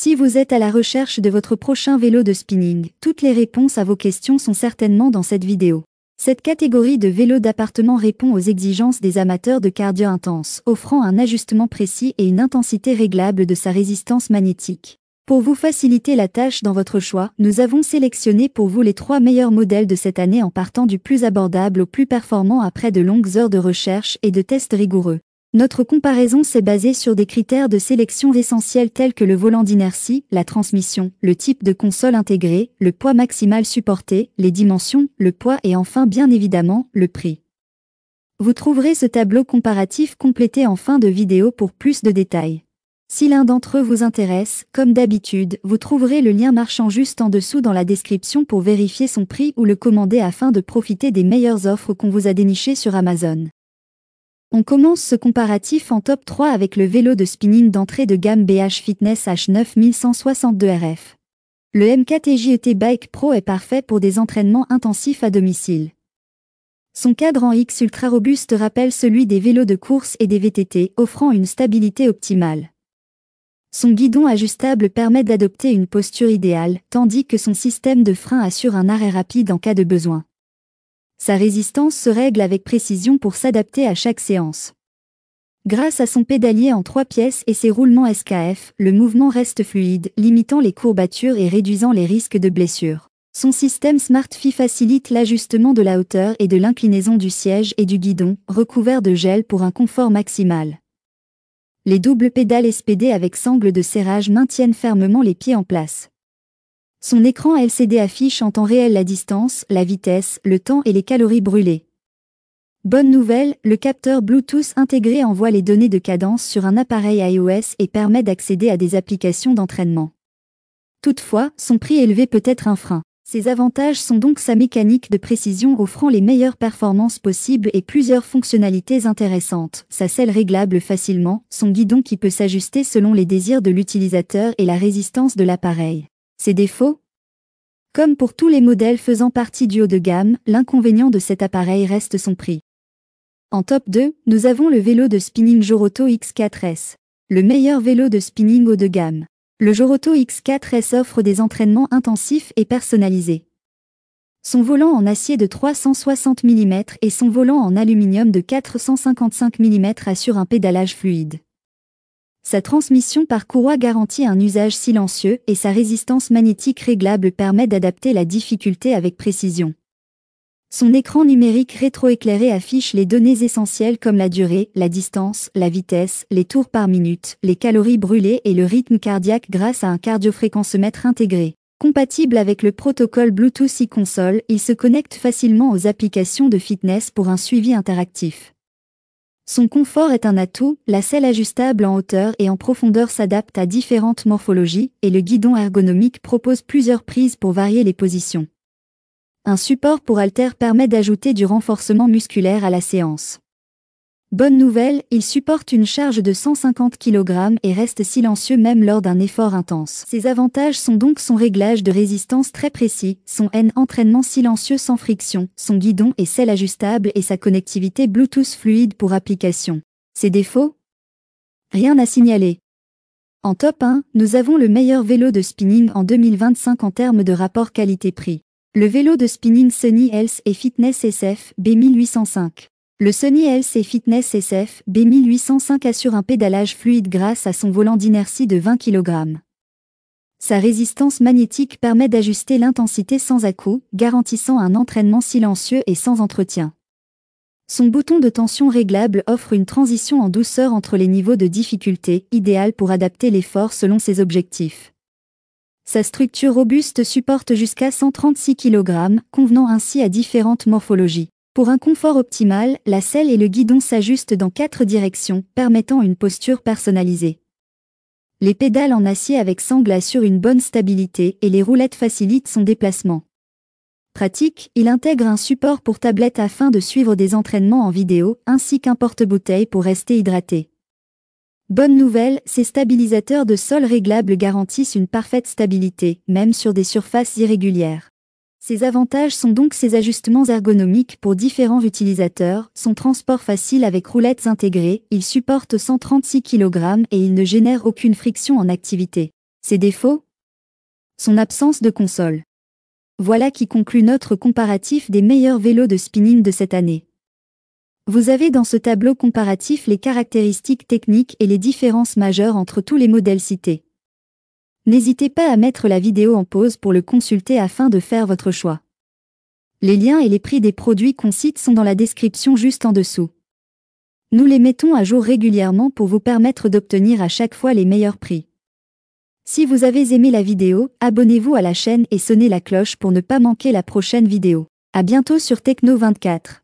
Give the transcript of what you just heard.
Si vous êtes à la recherche de votre prochain vélo de spinning, toutes les réponses à vos questions sont certainement dans cette vidéo. Cette catégorie de vélos d'appartement répond aux exigences des amateurs de cardio intense, offrant un ajustement précis et une intensité réglable de sa résistance magnétique. Pour vous faciliter la tâche dans votre choix, nous avons sélectionné pour vous les 3 meilleurs modèles de cette année en partant du plus abordable au plus performant après de longues heures de recherche et de tests rigoureux. Notre comparaison s'est basée sur des critères de sélection essentiels tels que le volant d'inertie, la transmission, le type de console intégrée, le poids maximal supporté, les dimensions, le poids et enfin bien évidemment, le prix. Vous trouverez ce tableau comparatif complété en fin de vidéo pour plus de détails. Si l'un d'entre eux vous intéresse, comme d'habitude, vous trouverez le lien marchand juste en dessous dans la description pour vérifier son prix ou le commander afin de profiter des meilleures offres qu'on vous a dénichées sur Amazon. On commence ce comparatif en top 3 avec le vélo de spinning d'entrée de gamme BH Fitness H9162RF. Le MKTJET Bike Pro est parfait pour des entraînements intensifs à domicile. Son cadre en X ultra robuste rappelle celui des vélos de course et des VTT, offrant une stabilité optimale. Son guidon ajustable permet d'adopter une posture idéale, tandis que son système de frein assure un arrêt rapide en cas de besoin. Sa résistance se règle avec précision pour s'adapter à chaque séance. Grâce à son pédalier en 3 pièces et ses roulements SKF, le mouvement reste fluide, limitant les courbatures et réduisant les risques de blessures. Son système SmartFi facilite l'ajustement de la hauteur et de l'inclinaison du siège et du guidon, recouvert de gel pour un confort maximal. Les doubles pédales SPD avec sangle de serrage maintiennent fermement les pieds en place. Son écran LCD affiche en temps réel la distance, la vitesse, le temps et les calories brûlées. Bonne nouvelle, le capteur Bluetooth intégré envoie les données de cadence sur un appareil iOS et permet d'accéder à des applications d'entraînement. Toutefois, son prix élevé peut être un frein. Ses avantages sont donc sa mécanique de précision offrant les meilleures performances possibles et plusieurs fonctionnalités intéressantes, sa selle réglable facilement, son guidon qui peut s'ajuster selon les désirs de l'utilisateur et la résistance de l'appareil. Ses défauts ? Comme pour tous les modèles faisant partie du haut de gamme, l'inconvénient de cet appareil reste son prix. En top 2, nous avons le vélo de spinning Joroto X4S. Le meilleur vélo de spinning haut de gamme. Le Joroto X4S offre des entraînements intensifs et personnalisés. Son volant en acier de 360 mm et son volant en aluminium de 455 mm assurent un pédalage fluide. Sa transmission par courroie garantit un usage silencieux et sa résistance magnétique réglable permet d'adapter la difficulté avec précision. Son écran numérique rétroéclairé affiche les données essentielles comme la durée, la distance, la vitesse, les tours par minute, les calories brûlées et le rythme cardiaque grâce à un cardiofréquencemètre intégré. Compatible avec le protocole Bluetooth e-console, il se connecte facilement aux applications de fitness pour un suivi interactif. Son confort est un atout, la selle ajustable en hauteur et en profondeur s'adapte à différentes morphologies, et le guidon ergonomique propose plusieurs prises pour varier les positions. Un support pour haltères permet d'ajouter du renforcement musculaire à la séance. Bonne nouvelle, il supporte une charge de 150 kg et reste silencieux même lors d'un effort intense. Ses avantages sont donc son réglage de résistance très précis, son entraînement silencieux sans friction, son guidon et selle ajustable et sa connectivité Bluetooth fluide pour application. Ses défauts ? Rien à signaler. En top 1, nous avons le meilleur vélo de spinning en 2025 en termes de rapport qualité-prix. Le vélo de spinning Sunny Health et Fitness SF B1805. Le Sunny Health et Fitness SF B1805 assure un pédalage fluide grâce à son volant d'inertie de 20 kg. Sa résistance magnétique permet d'ajuster l'intensité sans à-coups, garantissant un entraînement silencieux et sans entretien. Son bouton de tension réglable offre une transition en douceur entre les niveaux de difficulté, idéal pour adapter l'effort selon ses objectifs. Sa structure robuste supporte jusqu'à 136 kg, convenant ainsi à différentes morphologies. Pour un confort optimal, la selle et le guidon s'ajustent dans 4 directions, permettant une posture personnalisée. Les pédales en acier avec sangle assurent une bonne stabilité et les roulettes facilitent son déplacement. Pratique, il intègre un support pour tablette afin de suivre des entraînements en vidéo, ainsi qu'un porte-bouteille pour rester hydraté. Bonne nouvelle, ces stabilisateurs de sol réglables garantissent une parfaite stabilité, même sur des surfaces irrégulières. Ses avantages sont donc ses ajustements ergonomiques pour différents utilisateurs, son transport facile avec roulettes intégrées, il supporte 136 kg et il ne génère aucune friction en activité. Ses défauts? Son absence de console. Voilà qui conclut notre comparatif des meilleurs vélos de spinning de cette année. Vous avez dans ce tableau comparatif les caractéristiques techniques et les différences majeures entre tous les modèles cités. N'hésitez pas à mettre la vidéo en pause pour le consulter afin de faire votre choix. Les liens et les prix des produits qu'on cite sont dans la description juste en dessous. Nous les mettons à jour régulièrement pour vous permettre d'obtenir à chaque fois les meilleurs prix. Si vous avez aimé la vidéo, abonnez-vous à la chaîne et sonnez la cloche pour ne pas manquer la prochaine vidéo. À bientôt sur Techno24.